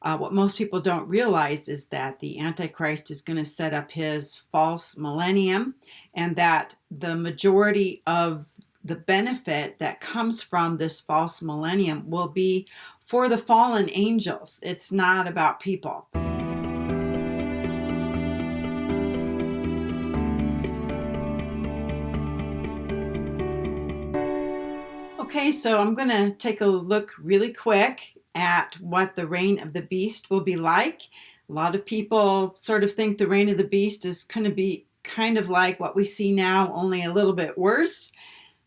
What most people don't realize is that the Antichrist is going to set up his false millennium, and that the majority of the benefit that comes from this false millennium will be for the fallen angels. It's not about people. Okay, so I'm going to take a look really quick at what the reign of the beast will be like. A lot of people sort of think the reign of the beast is going to be kind of like what we see now, only a little bit worse,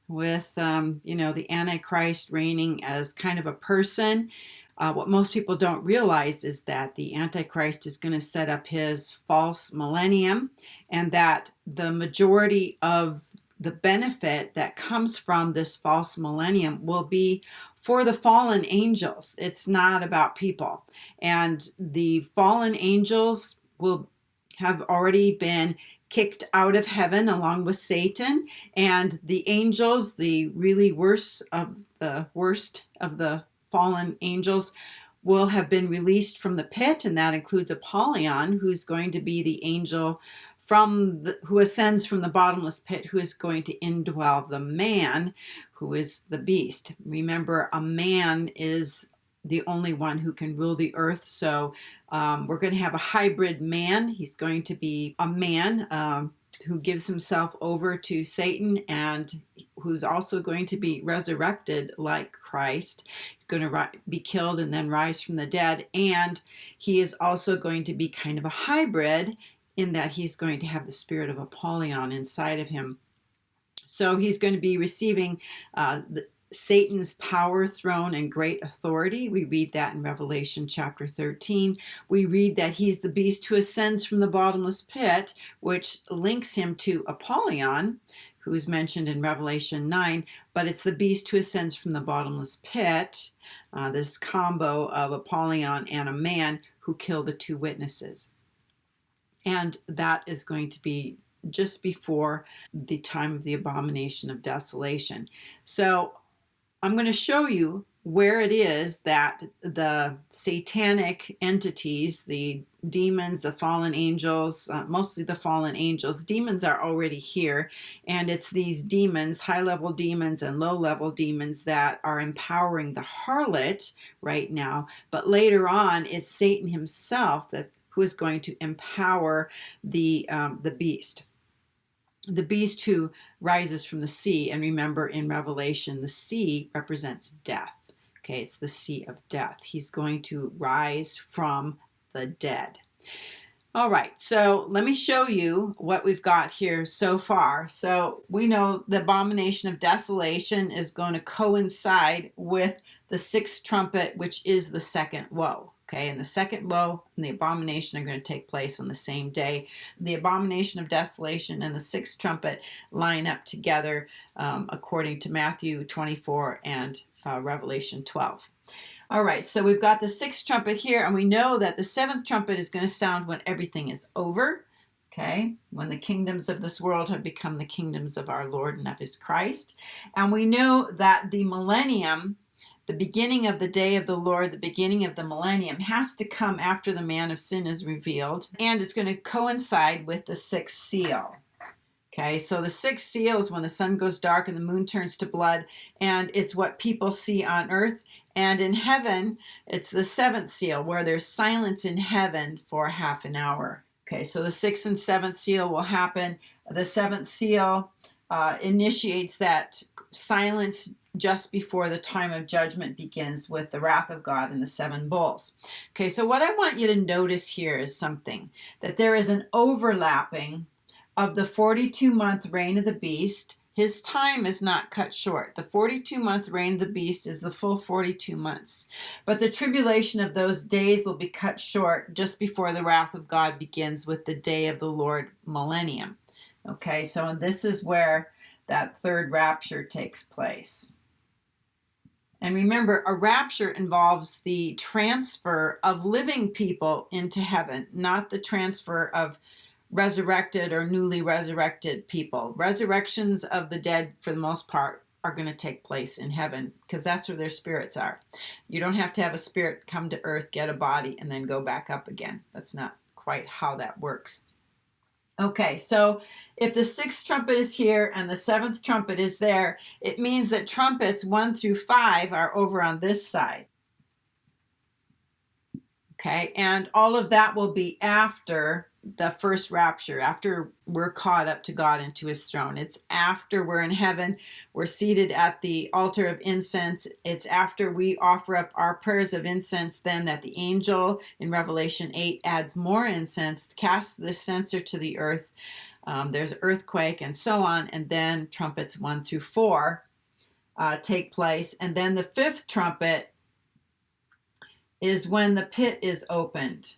with the Antichrist reigning as kind of a person. What most people don't realize is that the Antichrist is going to set up his false millennium, and that the majority of the benefit that comes from this false millennium will be for the fallen angels. It's not about people. And the fallen angels will have already been kicked out of heaven along with Satan, and the angels, the really worst of the fallen angels, will have been released from the pit, and that includes Apollyon, who's going to be the angel who ascends from the bottomless pit, who is going to indwell the man, who is the beast. Remember, a man is the only one who can rule the earth. So we're going to have a hybrid man. He's going to be a man who gives himself over to Satan, and who's also going to be resurrected like Christ, going to be killed and then rise from the dead. And he is also going to be kind of a hybrid, in that he's going to have the spirit of Apollyon inside of him. So he's going to be receiving Satan's power, throne, and great authority. We read that in Revelation chapter 13. We read that he's the beast who ascends from the bottomless pit, which links him to Apollyon, who is mentioned in Revelation 9. But it's the beast who ascends from the bottomless pit, this combo of Apollyon and a man who killed the two witnesses. And that is going to be just before the time of the Abomination of Desolation. So I'm going to show you where it is that the satanic entities, the demons, the fallen angels, mostly the fallen angels, demons are already here, and it's these demons, high-level demons and low-level demons, that are empowering the harlot right now. But later on, it's Satan himself who is going to empower the beast. The beast who rises from the sea. And remember, in Revelation, the sea represents death. Okay, it's the sea of death. He's going to rise from the dead. All right, so let me show you what we've got here so far. So we know the Abomination of Desolation is going to coincide with the sixth trumpet, which is the second woe. Okay, and the second woe and the abomination are going to take place on the same day. The Abomination of Desolation and the sixth trumpet line up together according to Matthew 24 and Revelation 12. All right, so we've got the sixth trumpet here, and we know that the seventh trumpet is going to sound when everything is over. Okay, when the kingdoms of this world have become the kingdoms of our Lord and of his Christ. And we know that the millennium, the beginning of the day of the Lord, the beginning of the millennium, has to come after the man of sin is revealed, and it's going to coincide with the sixth seal. Okay, so the sixth seal is when the sun goes dark and the moon turns to blood, and it's what people see on earth. And in heaven, it's the seventh seal, where there's silence in heaven for half an hour. Okay, so the sixth and seventh seal will happen. The seventh seal initiates that silence just before the time of judgment begins with the wrath of God and the seven bowls. Okay, so what I want you to notice here is something, that there is an overlapping of the 42-month reign of the beast. His time is not cut short. The 42-month reign of the beast is the full 42 months. But the tribulation of those days will be cut short just before the wrath of God begins with the day of the Lord millennium. Okay, so this is where that third rapture takes place. And remember, a rapture involves the transfer of living people into heaven, not the transfer of resurrected or newly resurrected people. Resurrections of the dead, for the most part, are going to take place in heaven, because that's where their spirits are. You don't have to have a spirit come to earth, get a body, and then go back up again. That's not quite how that works. Okay, so if the sixth trumpet is here and the seventh trumpet is there, it means that trumpets 1 through 5 are over on this side. Okay, and all of that will be after the first rapture, after we're caught up to God and to his throne. It's after we're in heaven, we're seated at the altar of incense. It's after we offer up our prayers of incense, then that the angel in Revelation 8 adds more incense, casts the censer to the earth. There's earthquake and so on, and then trumpets 1 through 4 take place. And then the fifth trumpet is when the pit is opened.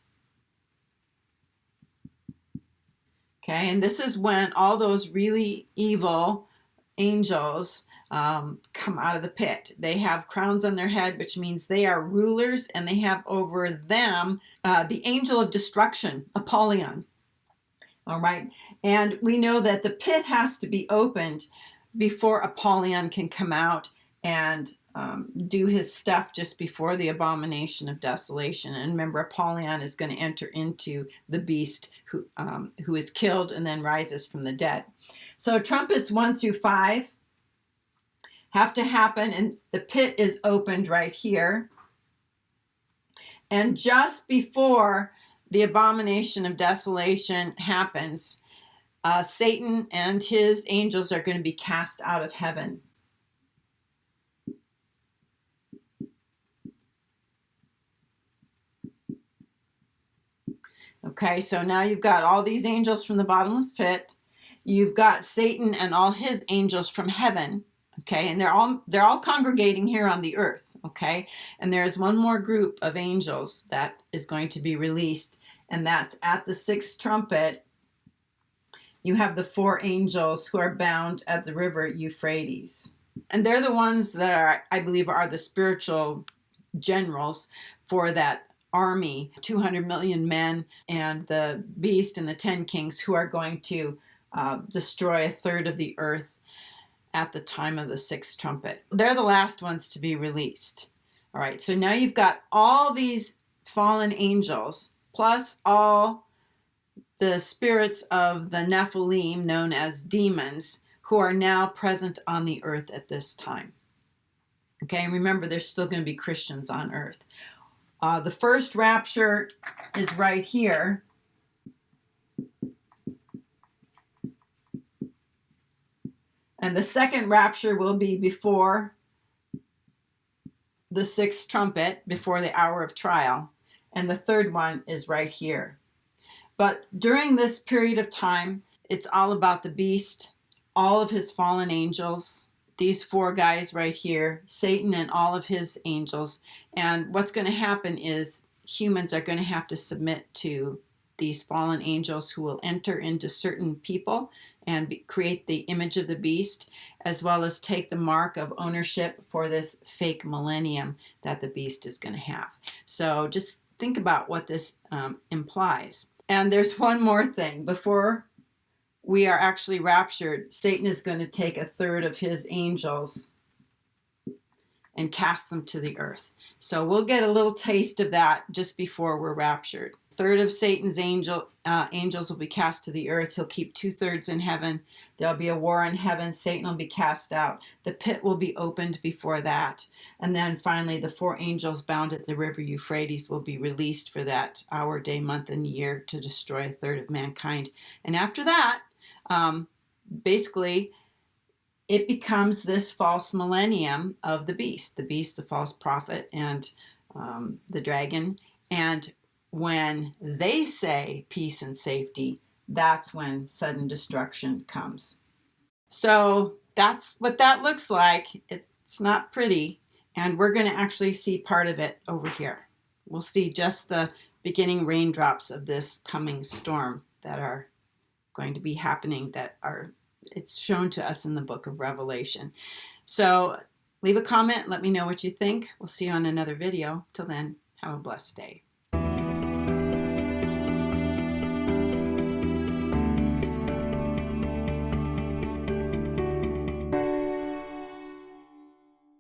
Okay, and this is when all those really evil angels come out of the pit. They have crowns on their head, which means they are rulers, and they have over them the angel of destruction, Apollyon. All right, and we know that the pit has to be opened before Apollyon can come out and do his stuff just before the abomination of desolation. And remember, Apollyon is going to enter into the beast who is killed and then rises from the dead. So trumpets 1 through 5 have to happen, and the pit is opened right here. And just before the abomination of desolation happens, Satan and his angels are going to be cast out of heaven. Okay, so now you've got all these angels from the bottomless pit. You've got Satan and all his angels from heaven. Okay, and they're all congregating here on the earth. Okay, and there's one more group of angels that is going to be released, and that's at the sixth trumpet. You have the 4 angels who are bound at the river Euphrates, and they're the ones that are, I believe, are the spiritual generals for that army, 200 million men, and the beast and the 10 kings who are going to destroy a third of the earth at the time of the sixth trumpet. They're the last ones to be released. All right, so now you've got all these fallen angels, plus all the spirits of the Nephilim, known as demons, who are now present on the earth at this time. Okay, and remember, there's still going to be Christians on earth. The first rapture is right here. And the second rapture will be before the sixth trumpet, before the hour of trial. And the third one is right here. But during this period of time, it's all about the beast, all of his fallen angels, these 4 guys right here, Satan and all of his angels. And what's going to happen is humans are going to have to submit to these fallen angels, who will enter into certain people and create the image of the beast, as well as take the mark of ownership for this fake millennium that the beast is going to have. So just think about what this implies. And there's one more thing. Before we are actually raptured, Satan is going to take a third of his angels and cast them to the earth. So we'll get a little taste of that just before we're raptured. A third of Satan's angels will be cast to the earth. He'll keep 2/3 in heaven. There'll be a war in heaven. Satan will be cast out. The pit will be opened before that. And then finally, the 4 angels bound at the river Euphrates will be released for that hour, day, month, and year to destroy a third of mankind. And after that, basically, it becomes this false millennium of the beast, the false prophet, and the dragon. And when they say peace and safety, that's when sudden destruction comes. So that's what that looks like. It's not pretty. And we're going to actually see part of it over here. We'll see just the beginning raindrops of this coming storm that are going to be happening, it's shown to us in the book of Revelation. So leave a comment. Let me know what you think. We'll see you on another video. Till then, have a blessed day.